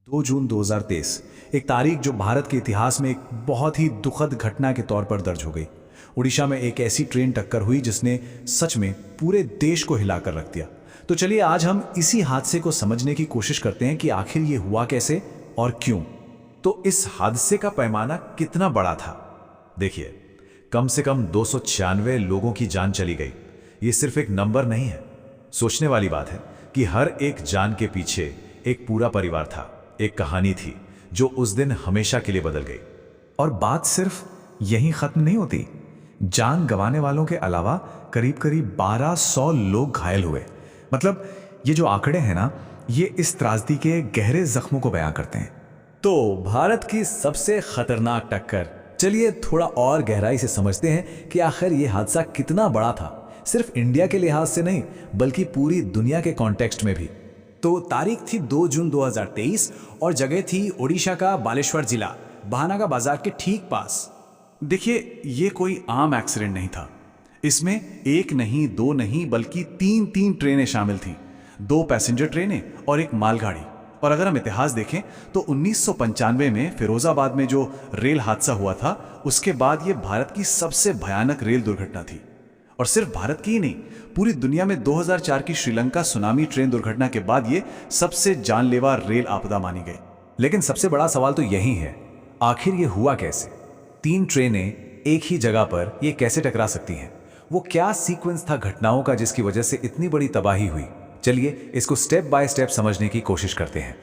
2 जून 2023 एक तारीख जो भारत के इतिहास में एक बहुत ही दुखद घटना के तौर पर दर्ज हो गई। उड़ीसा में एक ऐसी ट्रेन टक्कर हुई जिसने सच में पूरे देश को हिलाकर रख दिया। तो चलिए आज हम इसी हादसे को समझने की कोशिश करते हैं कि आखिर ये हुआ कैसे और क्यों। तो इस हादसे का पैमाना कितना बड़ा था? देखिए, कम से कम 296 लोगों की जान चली गई। ये सिर्फ एक नंबर नहीं है। सोचने वाली बात है कि हर एक जान के पीछे एक पूरा परिवार था, एक कहानी थी जो उस दिन हमेशा के लिए बदल गई। और बात सिर्फ यहीं खत्म नहीं होती। जान गंवाने वालों के अलावा करीब करीब 1200 लोग घायल हुए। मतलब ये जो आंकड़े हैं ना, ये इस त्रासदी के गहरे जख्मों को बयां करते हैं। तो भारत की सबसे खतरनाक टक्कर, चलिए थोड़ा और गहराई से समझते हैं कि आखिर ये हादसा कितना बड़ा था। सिर्फ इंडिया के लिहाज से नहीं बल्कि पूरी दुनिया के कॉन्टेक्स्ट में भी। तो तारीख थी 2 जून 2023 और जगह थी ओडिशा का बालेश्वर जिला, भानागा बाजार के ठीक पास। देखिए, ये कोई आम एक्सीडेंट नहीं था। इसमें एक नहीं, दो नहीं, बल्कि तीन ट्रेनें शामिल थीं। 2 पैसेंजर ट्रेनें और एक मालगाड़ी। और अगर हम इतिहास देखें तो 1995 में फिरोजाबाद में जो रेल हादसा हुआ था, उसके बाद ये भारत की सबसे भयानक रेल दुर्घटना थी। और सिर्फ भारत की ही नहीं, पूरी दुनिया में 2004 की श्रीलंका सुनामी ट्रेन दुर्घटना के बाद ये सबसे जानलेवा रेल आपदा मानी गई। लेकिन सबसे बड़ा सवाल तो यही है, आखिर ये हुआ कैसे? 3 ट्रेनें एक ही जगह पर ये कैसे टकरा सकती हैं? वो क्या सीक्वेंस था घटनाओं का जिसकी वजह से इतनी बड़ी तबाही हुई? चलिए इसको स्टेप बाय स्टेप समझने की कोशिश करते हैं।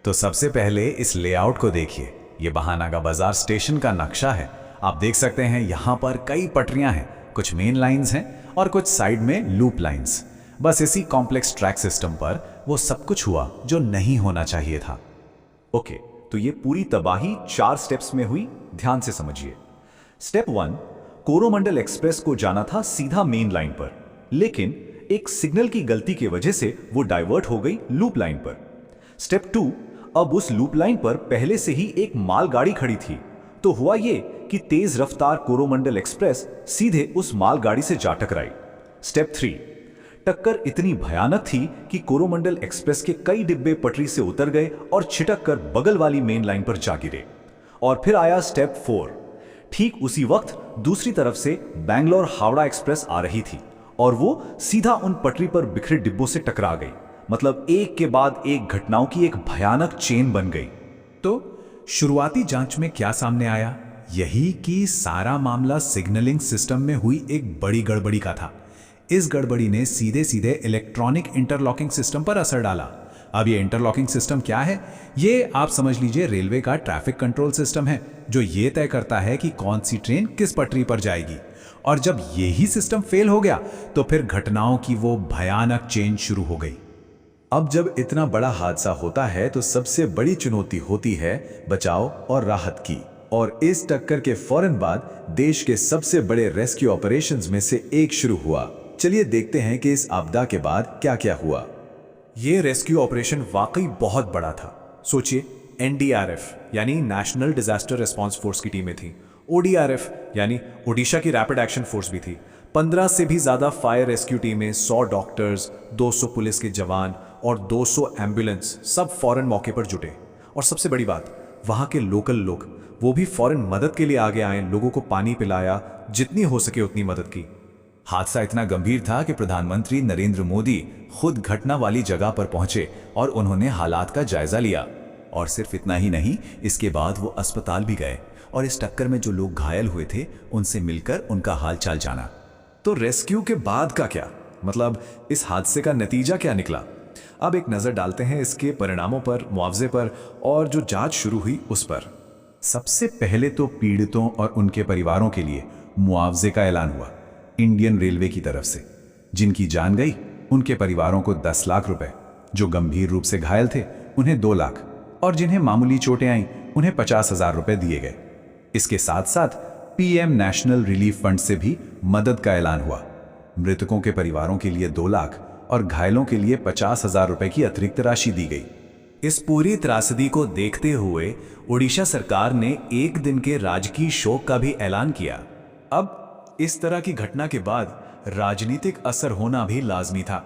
तो सबसे पहले इस लेआउट को देखिए। ये भानागा बाजार स्टेशन का नक्शा है। आप देख सकते हैं यहाँ पर कई पटरियां हैं, कुछ मेन लाइंस हैं और कुछ साइड में लूप लाइंस। बस इसी कॉम्प्लेक्स ट्रैक सिस्टम पर वो सब कुछ हुआ जो नहीं होना चाहिए था। ओके, तो ये पूरी तबाही 4 स्टेप्स में हुई। ध्यान से समझिए। स्टेप 1, कोरोमंडल एक्सप्रेस को जाना था सीधा मेन लाइन पर, लेकिन एक सिग्नल की गलती की वजह से वो डाइवर्ट हो गई लूप लाइन पर। स्टेप 2, अब उस लूप लाइन पर पहले से ही एक मालगाड़ी खड़ी थी, तो हुआ ये कि तेज रफ्तार कोरोमंडल एक्सप्रेस सीधे उस मालगाड़ी से जा टकराई। स्टेप 3, टक्कर इतनी भयानक थी कि कोरोमंडल एक्सप्रेस के कई डिब्बे पटरी से उतर गए और छिटक कर बगल वाली मेन लाइन पर जा गिरे। और फिर आया स्टेप 4। ठीक उसी वक्त दूसरी तरफ से बैंगलोर हावड़ा एक्सप्रेस आ रही थी और वो सीधा उन पटरी पर बिखरे डिब्बों से टकरा गई। मतलब एक के बाद एक घटनाओं की एक भयानक चेन बन गई। तो शुरुआती जांच में क्या सामने आया? यही कि सारा मामला सिग्नलिंग सिस्टम में हुई एक बड़ी गड़बड़ी का था। इस गड़बड़ी ने सीधे सीधे इलेक्ट्रॉनिक इंटरलॉकिंग सिस्टम पर असर डाला। अब ये इंटरलॉकिंग सिस्टम क्या है? ये आप समझ लीजिए रेलवे का ट्रैफिक कंट्रोल सिस्टम है, जो ये तय करता है कि कौन सी ट्रेन किस पटरी पर जाएगी। और जब यही सिस्टम फेल हो गया तो फिर घटनाओं की वो भयानक चेन शुरू हो गई। अब जब इतना बड़ा हादसा होता है तो सबसे बड़ी चुनौती होती है बचाव और राहत की। और इस टक्कर के फौरन बाद देश के सबसे बड़े रेस्क्यू ऑपरेशंस में से एक शुरू हुआ। चलिए देखते हैं कि इस आपदा के बाद क्या क्या हुआ। ये रेस्क्यू ऑपरेशन वाकई बहुत बड़ा था। सोचिए, एनडीआरएफ यानी नेशनल डिजास्टर रिस्पांस फोर्स की टीमें थीं, ओडीआरएफ यानी ओडिशा की रैपिड एक्शन फोर्स भी थी, 15 से भी ज्यादा फायर रेस्क्यू टीमें, 100 डॉक्टर्स, 200 पुलिस के जवान और 200 एम्बुलेंस, सब फौरन मौके पर जुटे। और सबसे बड़ी बात, वहां के लोकल लोग, वो भी फौरन मदद के लिए आगे आए, लोगों को पानी पिलाया, जितनी हो सके उतनी मदद की। हादसा इतना गंभीर था कि प्रधानमंत्री नरेंद्र मोदी खुद घटना वाली जगह पर पहुंचे और उन्होंने हालात का जायजा लिया। और सिर्फ इतना ही नहीं, इसके बाद वो अस्पताल भी गए और इस टक्कर में जो लोग घायल हुए थे उनसे मिलकर उनका हाल चाल जाना। तो रेस्क्यू के बाद का क्या, मतलब इस हादसे का नतीजा क्या निकला? अब एक नजर डालते हैं इसके परिणामों पर, मुआवजे पर और जो जांच शुरू हुई उस पर। सबसे पहले तो पीड़ितों और उनके परिवारों के लिए मुआवजे का ऐलान हुआ इंडियन रेलवे की तरफ से। जिनकी जान गई उनके परिवारों को 10 लाख रुपए, जो गंभीर रूप से घायल थे उन्हें 2 लाख और जिन्हें मामूली चोटें आईं उन्हें 50,000 रुपए दिए गए। इसके साथ साथ पीएम नेशनल रिलीफ फंड से भी मदद का ऐलान हुआ। मृतकों के परिवारों के लिए 2 लाख और घायलों के लिए 50,000 रुपए की अतिरिक्त राशि दी गई। इस पूरी त्रासदी को देखते हुए ओडिशा सरकार ने एक दिन के राजकीय शोक का भी ऐलान किया। अब इस तरह की घटना के बाद राजनीतिक असर होना भी लाजमी था।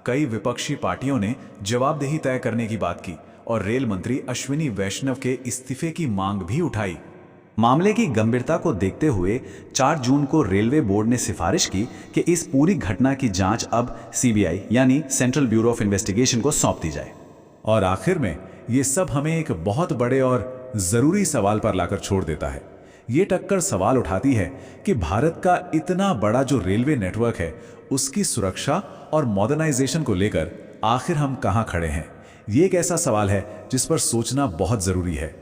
कई विपक्षी पार्टियों ने जवाबदेही तय करने की बात की और रेल मंत्री अश्विनी वैष्णव के इस्तीफे की मांग भी उठाई। मामले की गंभीरता को देखते हुए 4 जून को रेलवे बोर्ड ने सिफारिश की कि इस पूरी घटना की जांच अब सीबीआई यानी सेंट्रल ब्यूरो ऑफ इन्वेस्टिगेशन को सौंप दी जाए। और आखिर में ये सब हमें एक बहुत बड़े और जरूरी सवाल पर लाकर छोड़ देता है। ये टक्कर सवाल उठाती है कि भारत का इतना बड़ा जो रेलवे नेटवर्क है, उसकी सुरक्षा और मॉडर्नाइजेशन को लेकर आखिर हम कहां खड़े हैं। ये एक ऐसा सवाल है जिस पर सोचना बहुत जरूरी है।